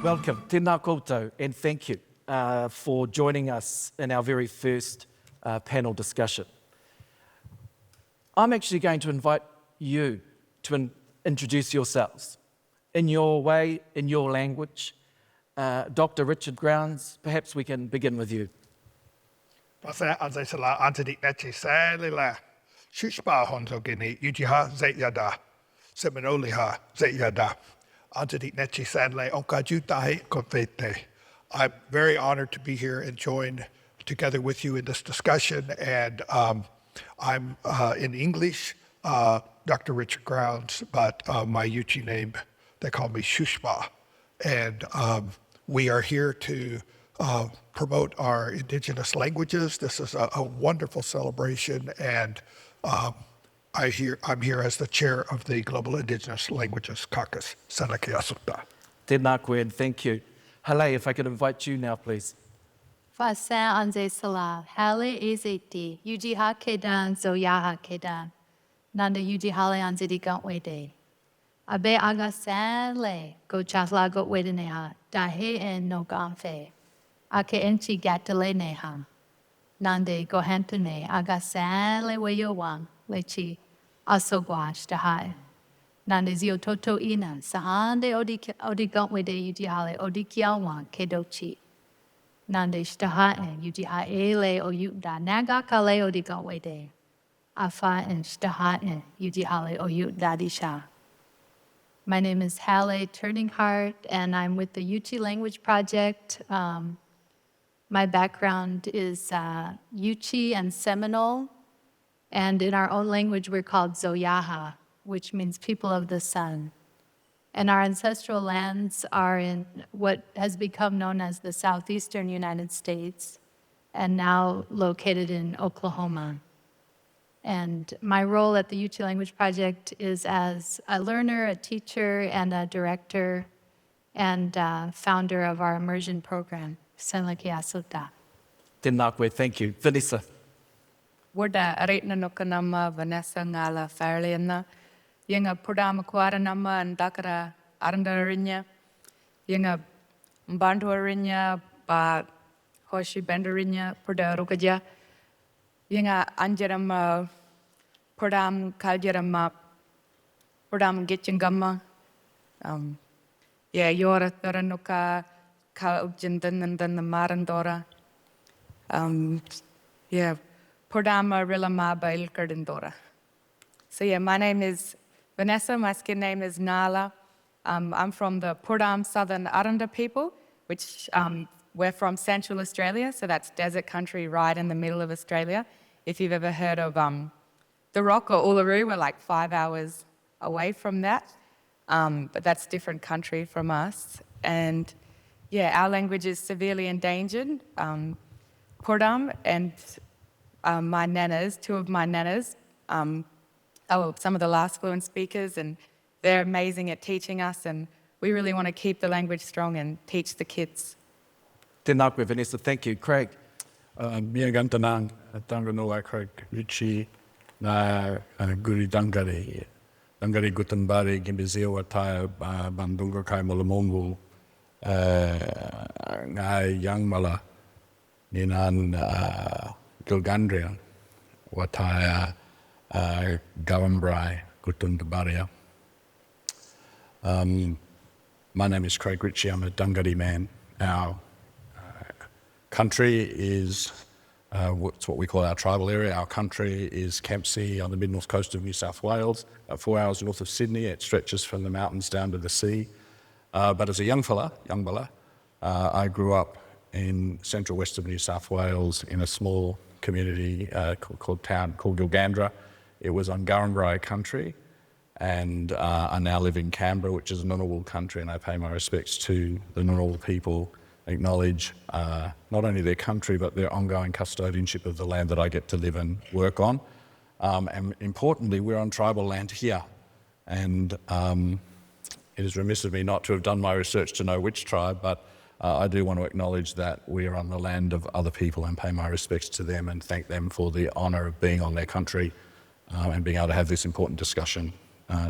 Welcome, tēnā koutou, and thank you for joining us in our very first panel discussion. I'm actually going to invite you to introduce yourselves in your way, in your language. Dr. Richard Grounds, perhaps we can begin with you. Pasa anzai sala antidi echi salila shushba honzo gini Yuchi zayada Seminole zayada antidi nechi sadle onkajutahi konfete. I'm very honored to be here and join together with you in this discussion, and I'm in English, Dr. Richard Grounds, but my Yuchi name, they call me Shushba, and we are here to promote our Indigenous languages. This is a wonderful celebration, and I'm here as the chair of the Global Indigenous Languages Caucus. Sanaki asukta. Tēnā koe, and thank you. Halay, if I could invite you now, please. Fasan anze sala, Halay ezeti, Yuji ha kedan, zoyaha kedan. Nanda Yuji Halay anze di gantwede. Abe aga sanle, go chasla go wedeneha, dahe en no ganfe. Ake enchi gatale neha. Nande go hantune, aga sanle weyowang, lechi, asogwash dahai. Nande zio toto ina, sahande odi gantwede Yuji Halay, odi kiawang, kedochi. Nande shtahae, Yuji haele o yutda, naga kale odi gantwede. Afa and shtahae, Yuji Halay o yutda disha. My name is Halay Turning Heart, and I'm with the Yuchi Language Project. My background is Yuchi and Seminole, and in our own language we're called Zoyaha, which means people of the sun. And our ancestral lands are in what has become known as the southeastern United States, and now located in Oklahoma. And my role at the Yuchi Language Project is as a learner, a teacher, and a director, and founder of our immersion program, Senlaki Asuta. Tēnā koe, thank you. Vanessa. Warda aretna nokanama Vanessa ngala Farrelly yenga prodama kuara nama and dakara Arrernte yenga mbandu arinya ba hoshi bendarinya proda rokaja yenga anjaram prodam kaljaram prodam getchingama yora taranoka kal jindan and then the marandora prodama rilama ba ilkardindora. So my name is Vanessa, my skin name is Nala. I'm from the Purdam Southern Arrernte people, which we're from Central Australia, so that's desert country right in the middle of Australia. If you've ever heard of the Rock or Uluru, we're like 5 hours away from that, but that's different country from us. And our language is severely endangered. Purdam and my nanas, two of my nanas, some of the last fluent speakers, and they're amazing at teaching us, and we really want to keep the language strong and teach the kids. Tēnā koe, Vanessa, thank you. Craig. Mia gantanang, tanganoa Craig Ritchie, na guri Dhunghutti gutanbari gimbizio wataya bandunga kai molamongu, ngai yangmala, ninan gilgandria, wataya Gawambrai Gutundabaria. My name is Craig Ritchie. I'm a Dhunghutti man. Our country is what's what we call our tribal area. Our country is Campsie on the mid-north coast of New South Wales, 4 hours north of Sydney. It stretches from the mountains down to the sea. But as a young fella, I grew up in central west of New South Wales in a small community called Gilgandra. It was on Gawambrai country, and I now live in Canberra, which is a Ngunnawal country, and I pay my respects to the Ngunnawal people, acknowledge not only their country, but their ongoing custodianship of the land that I get to live and work on. And importantly, we're on tribal land here, and it is remiss of me not to have done my research to know which tribe, but I do want to acknowledge that we are on the land of other people and pay my respects to them and thank them for the honour of being on their country and being able to have this important discussion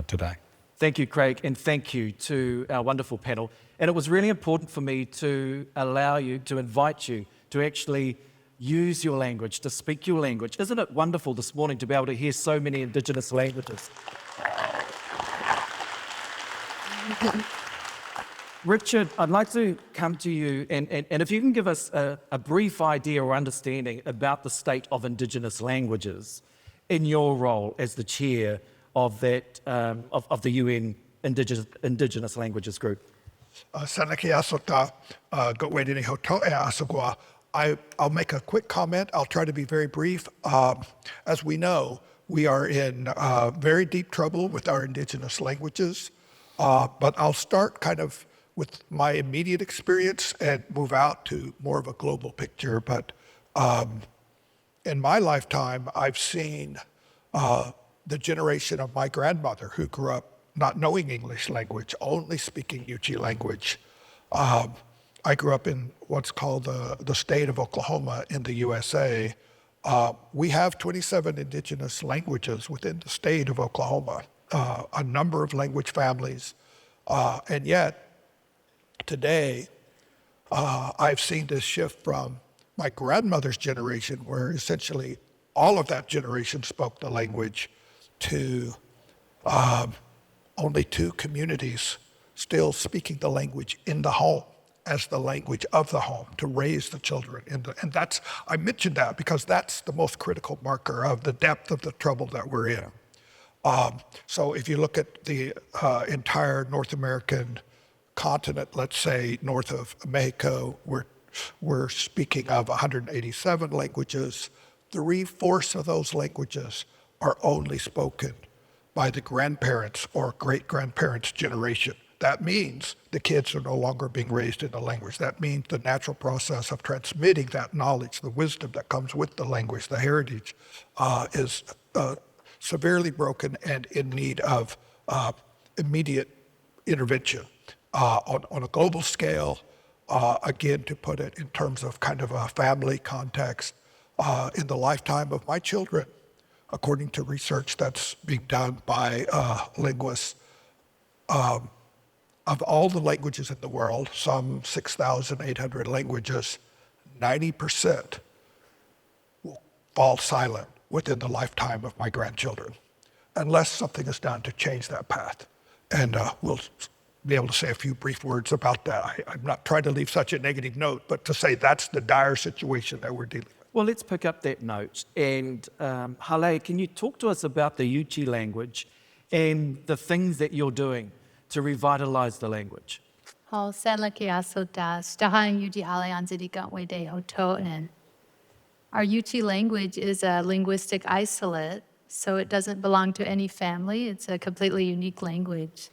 today. Thank you, Craig, and thank you to our wonderful panel. And it was really important for me to allow you, to invite you to actually use your language, to speak your language. Isn't it wonderful this morning to be able to hear so many Indigenous languages? Richard, I'd like to come to you, and if you can give us a brief idea or understanding about the state of Indigenous languages in your role as the chair of that of the UN Indigenous Languages Group. Sanaki asota go wedini hoto e asogwa. I'll make a quick comment. I'll try to be very brief. As we know, we are in very deep trouble with our Indigenous languages, but I'll start kind of with my immediate experience and move out to more of a global picture. But in my lifetime, I've seen the generation of my grandmother who grew up not knowing English language, only speaking Yuchi language. I grew up in what's called the state of Oklahoma in the USA. We have 27 Indigenous languages within the state of Oklahoma, a number of language families, and yet today I've seen this shift from my grandmother's generation, where essentially all of that generation spoke the language, to only 2 communities still speaking the language in the home as the language of the home to raise the children. And that's, I mentioned that because that's the most critical marker of the depth of the trouble that we're in. So if you look at the entire North American continent, let's say north of Mexico, we're speaking of 187 languages. 3/4 of those languages are only spoken by the grandparents or great-grandparents' generation. That means the kids are no longer being raised in the language. That means the natural process of transmitting that knowledge, the wisdom that comes with the language, the heritage, is severely broken and in need of immediate intervention. On a global scale, again, to put it in terms of kind of a family context, in the lifetime of my children, according to research that's being done by linguists, of all the languages in the world, some 6,800 languages, 90% will fall silent within the lifetime of my grandchildren, unless something is done to change that path. And we'll be able to say a few brief words about that. I'm not trying to leave such a negative note, but to say that's the dire situation that we're dealing with. Well, let's pick up that note. And Halay, can you talk to us about the Yuchi language and the things that you're doing to revitalize the language? Our Yuchi language is a linguistic isolate, so it doesn't belong to any family. It's a completely unique language.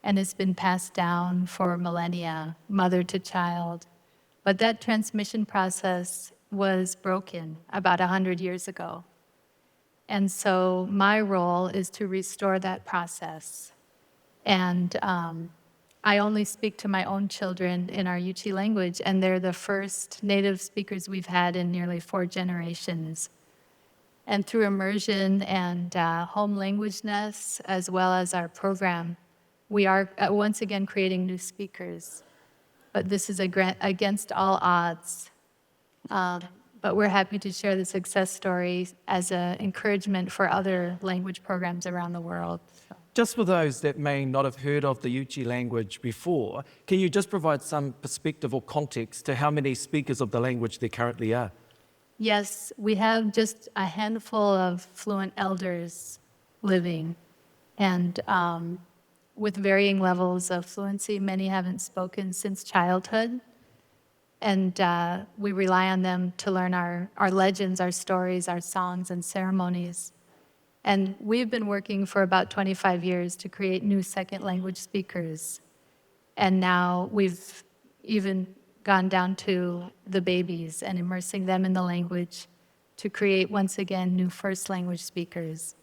And it's been passed down for millennia, mother to child. But that transmission process was broken about 100 years ago. And so my role is to restore that process. And I only speak to my own children in our Yuchi language, and they're the first native speakers we've had in nearly 4 generations. And through immersion and home languageness, as well as our program, we are once again creating new speakers. But this is against all odds. But we're happy to share the success story as an encouragement for other language programs around the world. So. Just for those that may not have heard of the Yuchi language before, can you just provide some perspective or context to how many speakers of the language there currently are? Yes, we have just a handful of fluent elders living, and with varying levels of fluency. Many haven't spoken since childhood. And we rely on them to learn our legends, our stories, our songs and ceremonies. And we've been working for about 25 years to create new second language speakers. And now we've even gone down to the babies and immersing them in the language to create, once again, new first language speakers.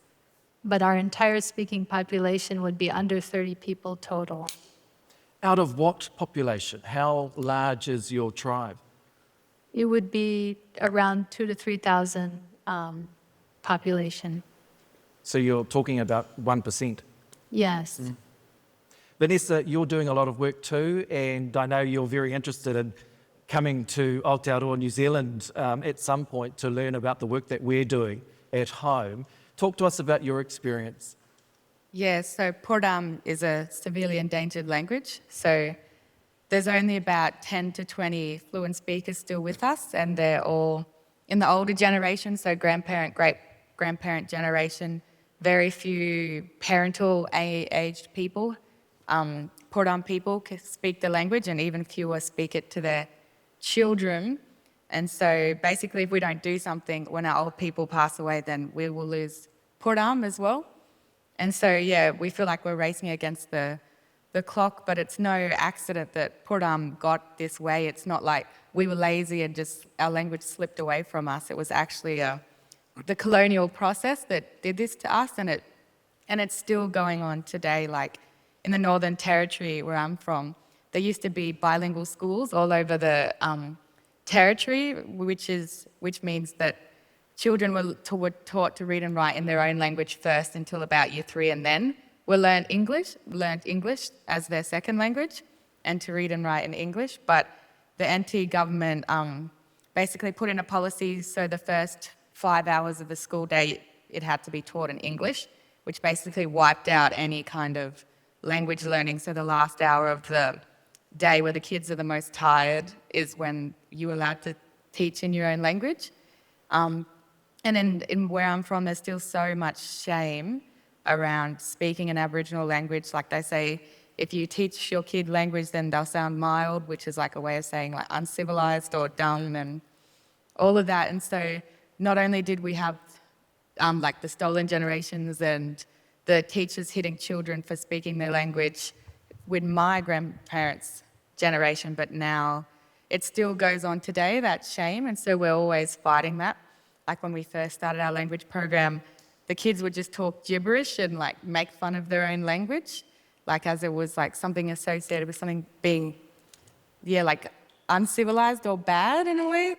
But our entire speaking population would be under 30 people total. Out of what population? How large is your tribe? It would be around 2,000 to 3,000 population. So you're talking about 1%? Yes. Vanessa, you're doing a lot of work too, and I know you're very interested in coming to Aotearoa New Zealand at some point to learn about the work that we're doing at home. Talk to us about your experience. Yeah, so Pordam is a severely endangered language. So there's only about 10 to 20 fluent speakers still with us, and they're all in the older generation, so grandparent, great-grandparent generation. Very few parental-aged people, Pordam people, can speak the language, and even fewer speak it to their children. And so basically, if we don't do something when our old people pass away, then we will lose Pordam as well. And so, yeah, we feel like we're racing against the clock, but it's no accident that Pordam got this way. It's not like we were lazy and just our language slipped away from us. It was actually the colonial process that did this to us, and it's still going on today. Like in the Northern Territory where I'm from, there used to be bilingual schools all over the Territory, which means that children were taught to read and write in their own language first until about year 3, and then learned English as their second language, and to read and write in English. But the NT government basically put in a policy so the first 5 hours of the school day it had to be taught in English, which basically wiped out any kind of language learning. So the last hour of the day where the kids are the most tired is when you're allowed to teach in your own language. And in where I'm from, there's still so much shame around speaking an Aboriginal language. Like they say, if you teach your kid language, then they'll sound mild, which is like a way of saying like uncivilized or dumb and all of that. And so not only did we have like the stolen generations and the teachers hitting children for speaking their language with my grandparents' generation, but now it still goes on today, that shame. And so we're always fighting that. Like when we first started our language program, the kids would just talk gibberish and like make fun of their own language, like as it was like something associated with something being, like uncivilized or bad in a way.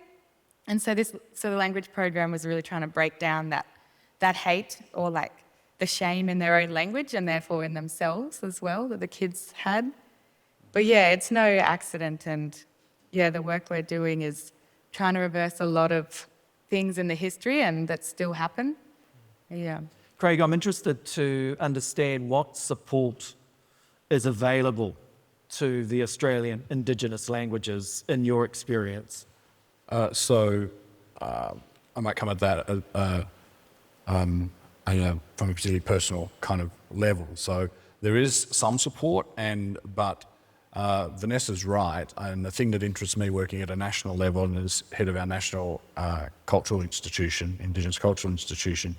And so the language program was really trying to break down that hate or like the shame in their own language and therefore in themselves as well that the kids had. But yeah, it's no accident, and yeah, the work we're doing is trying to reverse a lot of things in the history and that still happen. Yeah. Craig, I'm interested to understand what support is available to the Australian Indigenous languages in your experience. So I might come at that from a particularly personal kind of level. So there is some support, but Vanessa's right, and the thing that interests me working at a national level and as head of our national cultural institution, Indigenous cultural institution,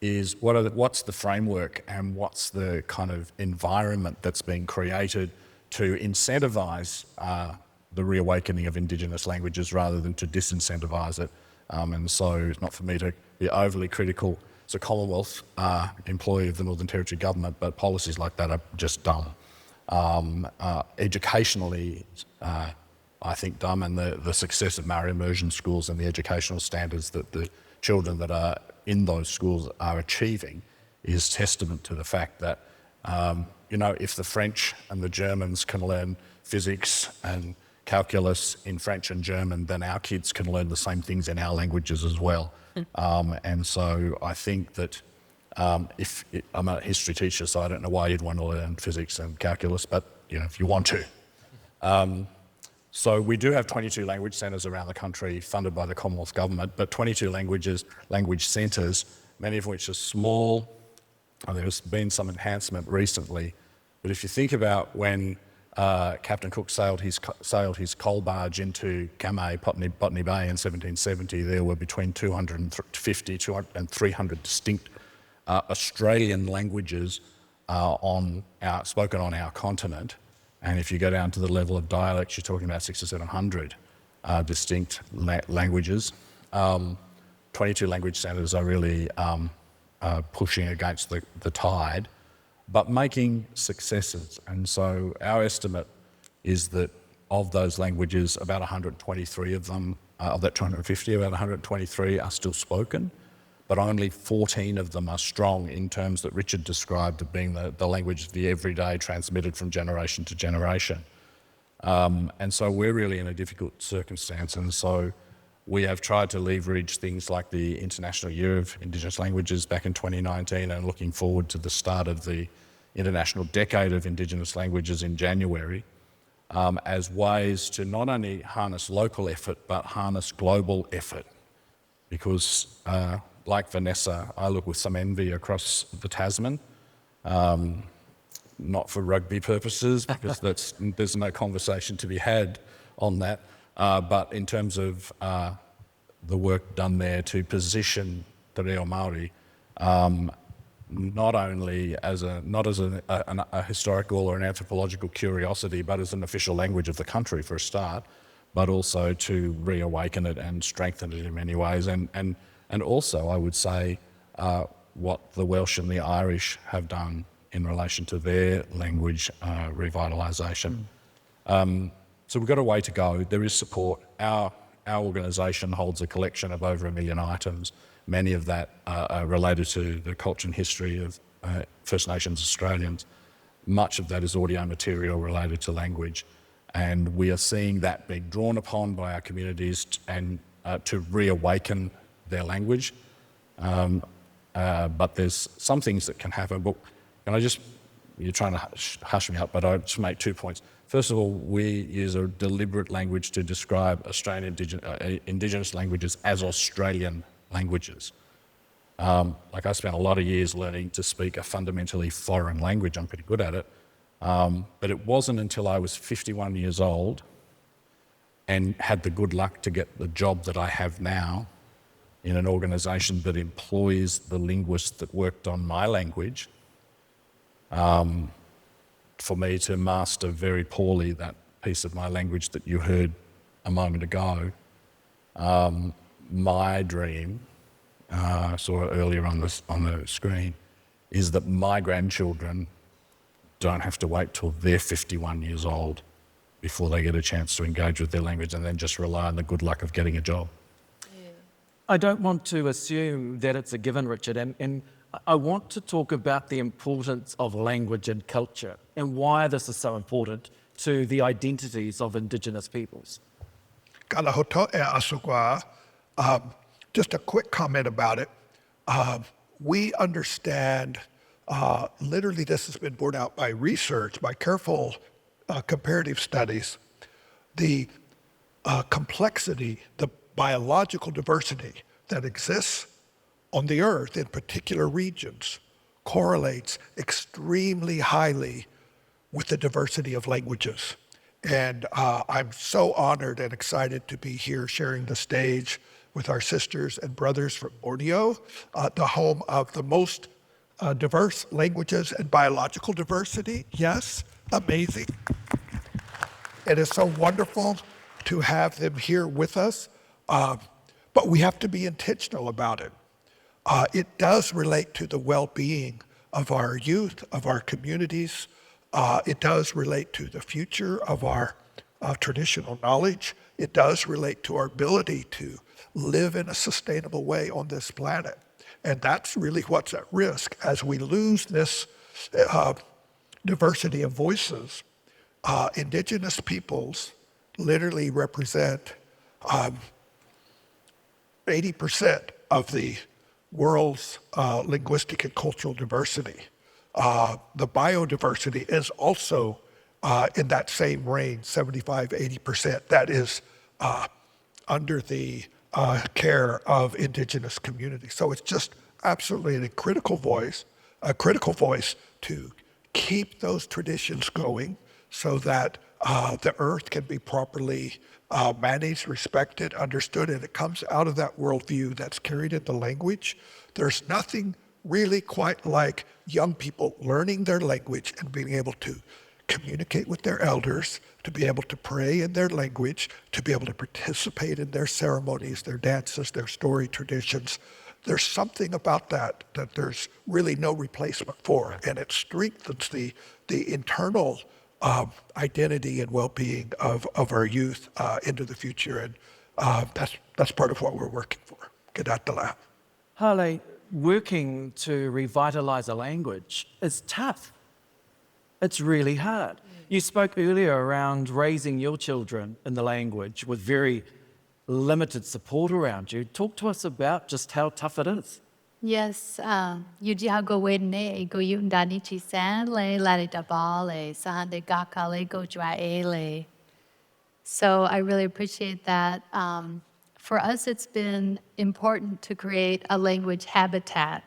is what's the framework and what's the kind of environment that's being created to incentivise the reawakening of Indigenous languages rather than to disincentivise it. And so it's not for me to be overly critical as a Commonwealth employee of the Northern Territory government, but policies like that are just dumb. Educationally, I think dumb, and the success of Maori immersion schools and the educational standards that the children that are in those schools are achieving is testament to the fact that, if the French and the Germans can learn physics and calculus in French and German, then our kids can learn the same things in our languages as well. And so I think that I'm a history teacher, so I don't know why you'd want to learn physics and calculus, but if you want to. So we do have 22 language centres around the country funded by the Commonwealth Government, but 22 language centres, many of which are small. There's been some enhancement recently, but if you think about when Captain Cook sailed his coal barge into Kamai, Botany Bay in 1770, there were between 250 and 300 distinct Australian languages spoken on our continent. And if you go down to the level of dialects, you're talking about 600 or 700 distinct languages. 22 language centres are really pushing against the tide, but making successes. And so our estimate is that of those languages, about 123 of them, of that 250, about 123 are still spoken. but only 14 of them are strong in terms that Richard described of being the language of the everyday transmitted from generation to generation. And so we're really in a difficult circumstance, and so we have tried to leverage things like the International Year of Indigenous Languages back in 2019 and looking forward to the start of the International Decade of Indigenous Languages in January as ways to not only harness local effort but harness global effort. Because like Vanessa, I look with some envy across the Tasman, not for rugby purposes because there's no conversation to be had on that, but in terms of the work done there to position Te Reo Māori not only as a historical or an anthropological curiosity, but as an official language of the country for a start, but also to reawaken it and strengthen it in many ways. And also, I would say, what the Welsh and the Irish have done in relation to their language revitalisation. So we've got a way to go. There is support. Our organisation holds a collection of over 1 million items. Many of that are related to the culture and history of First Nations Australians. Much of that is audio material related to language. And we are seeing that being drawn upon by our communities and to reawaken their language. But there's some things that can happen. But can I just, you're trying to hush me up, but I'll just make 2 points. First of all, we use a deliberate language to describe Australian Indigenous languages as Australian languages. Like I spent a lot of years learning to speak a fundamentally foreign language. I'm pretty good at it. But it wasn't until I was 51 years old and had the good luck to get the job that I have now in an organisation that employs the linguists that worked on my language, for me to master very poorly that piece of my language that you heard a moment ago. My dream, I saw it earlier on the screen, is that my grandchildren don't have to wait till they're 51 years old before they get a chance to engage with their language and then just rely on the good luck of getting a job. I don't want to assume that it's a given, Richard, and I want to talk about the importance of language and culture and why this is so important to the identities of Indigenous peoples. Just a quick comment about it. We understand, literally this has been borne out by research, by careful comparative studies, the complexity, the biological diversity that exists on the earth in particular regions correlates extremely highly with the diversity of languages. And I'm so honored and excited to be here sharing the stage with our sisters and brothers from Borneo, the home of the most diverse languages and biological diversity. Yes, amazing. It is so wonderful to have them here with us, but we have to be intentional about it. It does relate to the well-being of our youth, of our communities. It does relate to the future of our traditional knowledge. It does relate to our ability to live in a sustainable way on this planet. And that's really what's at risk as we lose this diversity of voices. Indigenous peoples literally represent 80% of the world's linguistic and cultural diversity. The biodiversity is also in that same range, 75, 80%. That is under the care of Indigenous communities. So it's just absolutely a critical voice to keep those traditions going so that the earth can be properly managed, respected, understood, and it comes out of that worldview that's carried in the language. There's nothing really quite like young people learning their language and being able to communicate with their elders, to be able to pray in their language, to be able to participate in their ceremonies, their dances, their story traditions. There's something about that there's really no replacement for, and it strengthens the internal identity and well-being of our youth into the future, and that's part of what we're working for. Kedatala. Halay, working to revitalise a language is tough. It's really hard. You spoke earlier around raising your children in the language with very limited support around you. Talk to us about just how tough it is. Yes, Yuchi ha go wene go yundani chi san le la da ba le sahande gaka le go jwa e le. So I really appreciate that. For us, it's been important to create a language habitat.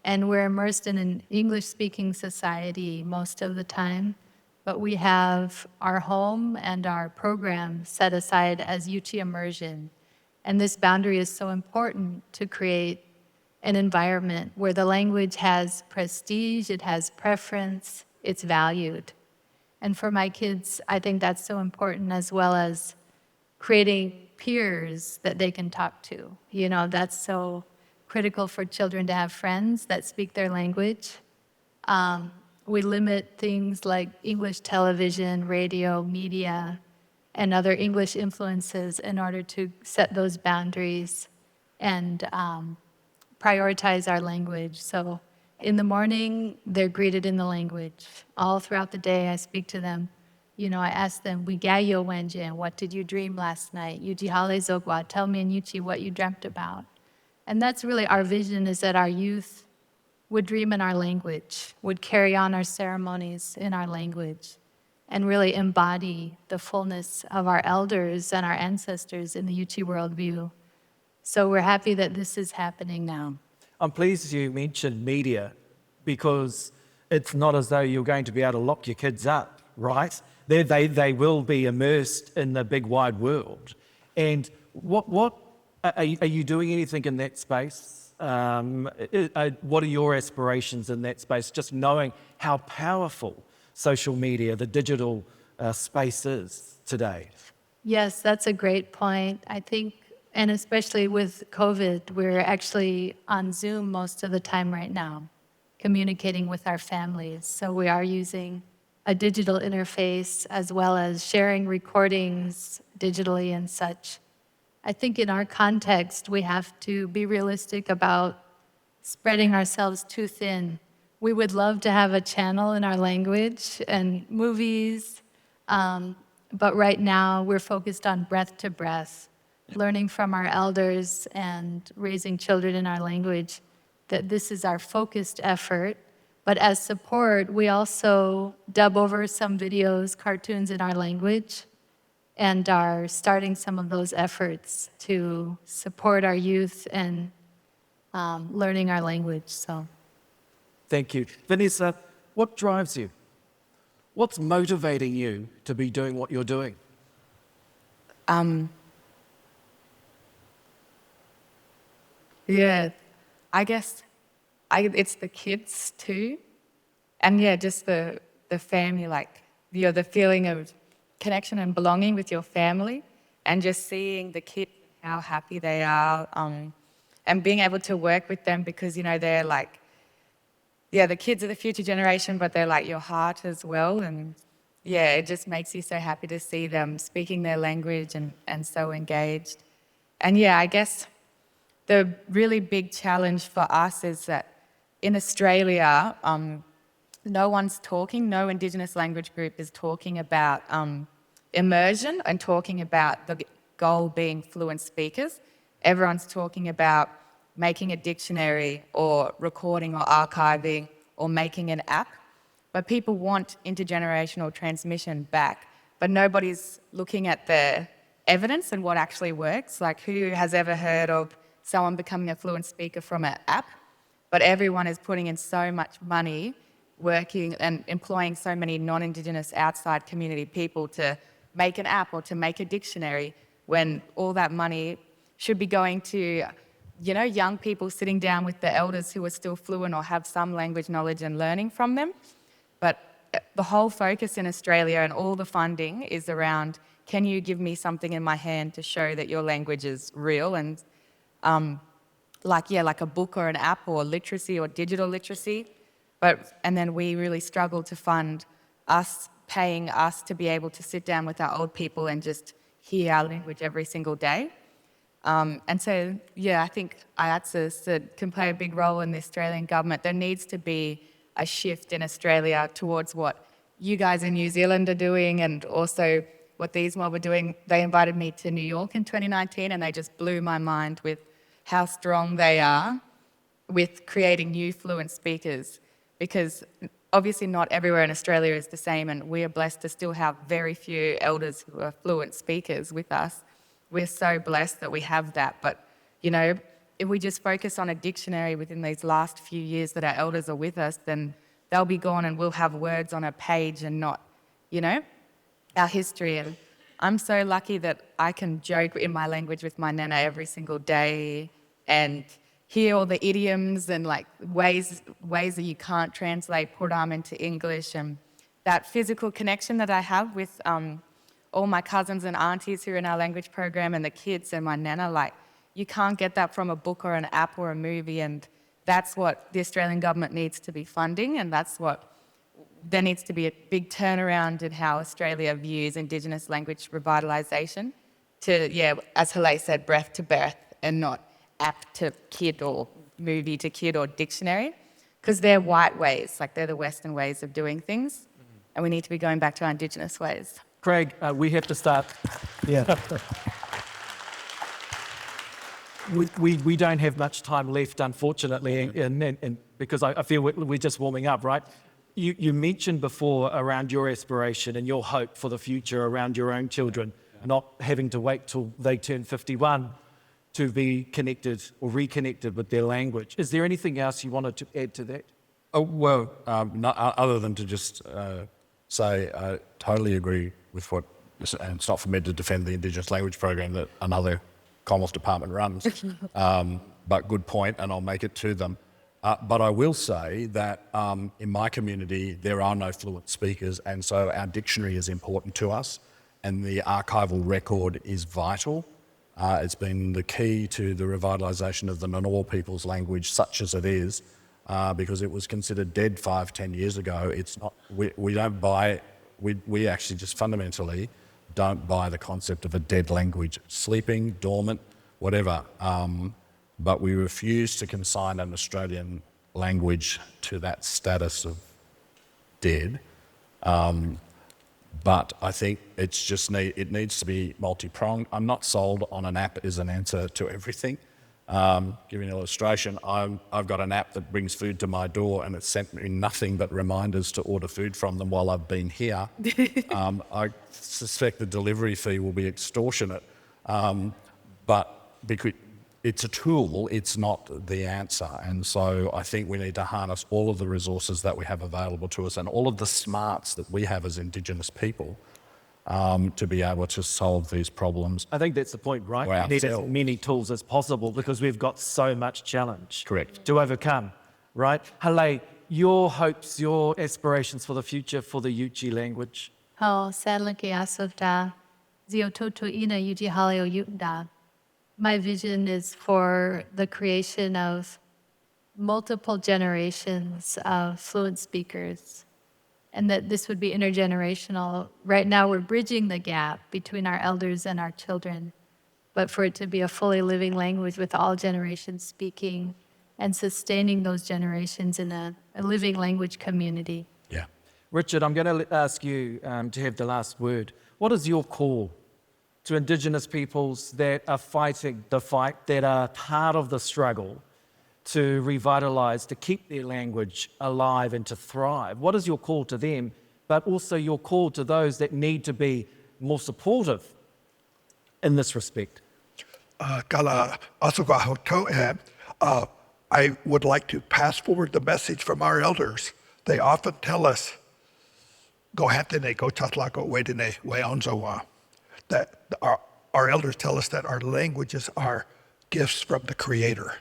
And we're immersed in an English-speaking society most of the time, but we have our home and our program set aside as Yuchi immersion. And this boundary is so important to create an environment where the language has prestige, it has preference, it's valued. And for my kids, I think that's so important, as well as creating peers that they can talk to. You know, that's so critical for children to have friends that speak their language. We limit things like English television, radio, media, and other English influences in order to set those boundaries and prioritize our language. So in the morning, they're greeted in the language. All throughout the day, I speak to them. You know, I ask them, "Wigayo wenjen, what did you dream last night? Yuji hale zogwa, tell me in Yuchi what you dreamt about." And that's really our vision, is that our youth would dream in our language, would carry on our ceremonies in our language, and really embody the fullness of our elders and our ancestors in the Yuchi worldview. So we're happy that this is happening now. I'm pleased you mentioned media, because it's not as though you're going to be able to lock your kids up, right? They will be immersed in the big wide world. And what are you doing anything in that space? What are your aspirations in that space? Just knowing how powerful social media, the digital space is today. Yes, that's a great point. I think, and especially with COVID, we're actually on Zoom most of the time right now, communicating with our families. So we are using a digital interface, as well as sharing recordings digitally and such. I think in our context, we have to be realistic about spreading ourselves too thin. We would love to have a channel in our language and movies, but right now we're focused on breath to breath, learning from our elders and raising children in our language, that this is our focused effort. But as support, we also dub over some videos, cartoons in our language, and are starting some of those efforts to support our youth and learning our language. So, Thank you. Vanessa, what drives you? What's motivating you to be doing what you're doing? Yeah, I guess it's the kids too. And yeah, just the family, like, you know, the feeling of connection and belonging with your family, and just seeing the kids, how happy they are, and being able to work with them, because, you know, they're like, yeah, the kids are the future generation, but they're like your heart as well. And yeah, it just makes you so happy to see them speaking their language and so engaged. And yeah, I guess the really big challenge for us is that in Australia, no Indigenous language group is talking about immersion and talking about the goal being fluent speakers. Everyone's talking about making a dictionary or recording or archiving or making an app. But people want intergenerational transmission back, but nobody's looking at the evidence and what actually works. Like, who has ever heard of someone becoming a fluent speaker from an app? But everyone is putting in so much money, working and employing so many non-Indigenous outside community people to make an app or to make a dictionary, when all that money should be going to, you know, young people sitting down with the elders who are still fluent or have some language knowledge and learning from them. But the whole focus in Australia and all the funding is around, can you give me something in my hand to show that your language is real? And like a book or an app or literacy or digital literacy. And then we really struggle to fund paying us to be able to sit down with our old people and just hear our language every single day. And so, yeah, I think IATSIS can play a big role in the Australian government. There needs to be a shift in Australia towards what you guys in New Zealand are doing and also what these mob are doing. They invited me to New York in 2019 and they just blew my mind with how strong they are with creating new fluent speakers, because obviously not everywhere in Australia is the same, and we are blessed to still have very few elders who are fluent speakers with us. We're so blessed that we have that. But, you know, if we just focus on a dictionary within these last few years that our elders are with us, then they'll be gone and we'll have words on a page and not, you know, our history. And I'm so lucky that I can joke in my language with my nana every single day and hear all the idioms and like ways that you can't translate Purdam into English, and that physical connection that I have with all my cousins and aunties who are in our language program and the kids and my nana, like you can't get that from a book or an app or a movie, and that's what the Australian government needs to be funding, and that's what there needs to be a big turnaround in how Australia views Indigenous language revitalisation to, yeah, as Halay said, breath to birth and not app to kid or movie to kid or dictionary, because they're white ways, like they're the Western ways of doing things, and we need to be going back to our Indigenous ways. Craig, we have to start. Yeah. We don't have much time left, unfortunately, and because I feel we're just warming up, right? You mentioned before around your aspiration and your hope for the future around your own children, not having to wait till they turn 51 to be connected or reconnected with their language. Is there anything else you wanted to add to that? Other than to just say I totally agree with what, and it's not for me to defend the Indigenous language program that another Commonwealth department runs, but good point, and I'll make it to them. But I will say that in my community, there are no fluent speakers, and so our dictionary is important to us, and the archival record is vital. It's been the key to the revitalisation of the Ngunnawal people's language, such as it is, because it was considered dead 5-10 years ago. It's not. We don't buy. We actually just fundamentally don't buy the concept of a dead language, sleeping, dormant, whatever. But we refuse to consign an Australian language to that status of dead. But I think it's just it needs to be multi-pronged. I'm not sold on an app as an answer to everything. Give you an illustration. I've got an app that brings food to my door, and it's sent me nothing but reminders to order food from them while I've been here. I suspect the delivery fee will be extortionate, but because it's a tool, it's not the answer. And so I think we need to harness all of the resources that we have available to us and all of the smarts that we have as Indigenous people to be able to solve these problems. I think that's the point, right? We need as many tools as possible because we've got so much challenge to overcome, right? Halay, your hopes, your aspirations for the future for the Yuchi language? My vision is for the creation of multiple generations of fluent speakers, and that this would be intergenerational. Right now, we're bridging the gap between our elders and our children, but for it to be a fully living language with all generations speaking and sustaining those generations in a living language community. Yeah. Richard, I'm going to ask you to have the last word. What is your call to Indigenous peoples that are fighting the fight, that are part of the struggle to revitalise, to keep their language alive and to thrive? What is your call to them, but also your call to those that need to be more supportive in this respect? I would like to pass forward the message from our elders. They often tell us, that our elders tell us that our languages are gifts from the Creator.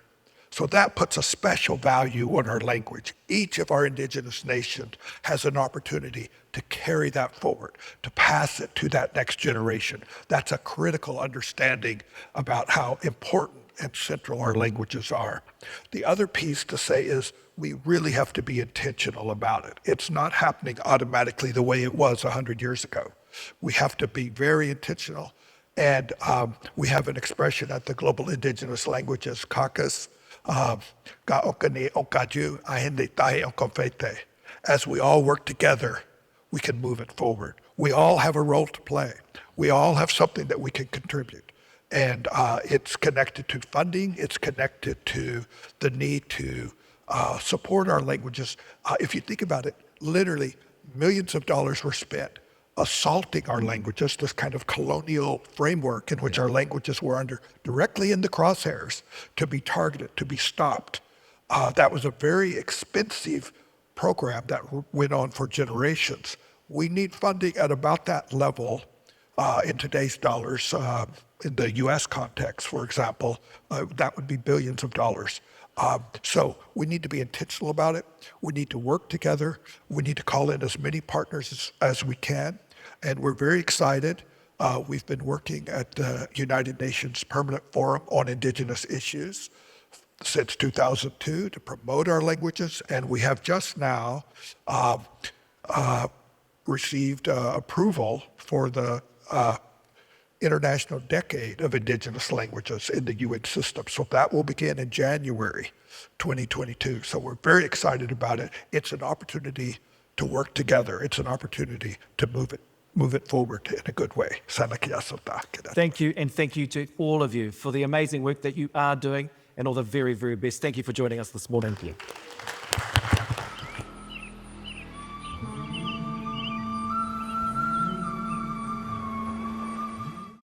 So that puts a special value on our language. Each of our Indigenous nations has an opportunity to carry that forward, to pass it to that next generation. That's a critical understanding about how important and central our languages are. The other piece to say is we really have to be intentional about it. It's not happening automatically the way it was 100 years ago. We have to be very intentional And we have an expression at the Global Indigenous Languages Caucus, ka okane okaju ahende tahe okonfete. As we all work together, we can move it forward. We all have a role to play. We all have something that we can contribute. And it's connected to funding. It's connected to the need to support our languages. If you think about it, literally millions of dollars were spent assaulting our languages, this kind of colonial framework in which our languages were under directly in the crosshairs to be targeted, to be stopped. That was a very expensive program that went on for generations. We need funding at about that level in today's dollars. In the US context, for example, that would be billions of dollars. So we need to be intentional about it. We need to work together. We need to call in as many partners as we can. And we're very excited. We've been working at the United Nations Permanent Forum on Indigenous Issues since 2002 to promote our languages. And we have just now received approval for the International Decade of Indigenous Languages in the UN system. So that will begin in January 2022. So we're very excited about it. It's an opportunity to work together. It's an opportunity to move it forward in a good way. Thank you, and thank you to all of you for the amazing work that you are doing and all the very, very best. Thank you for joining us this morning.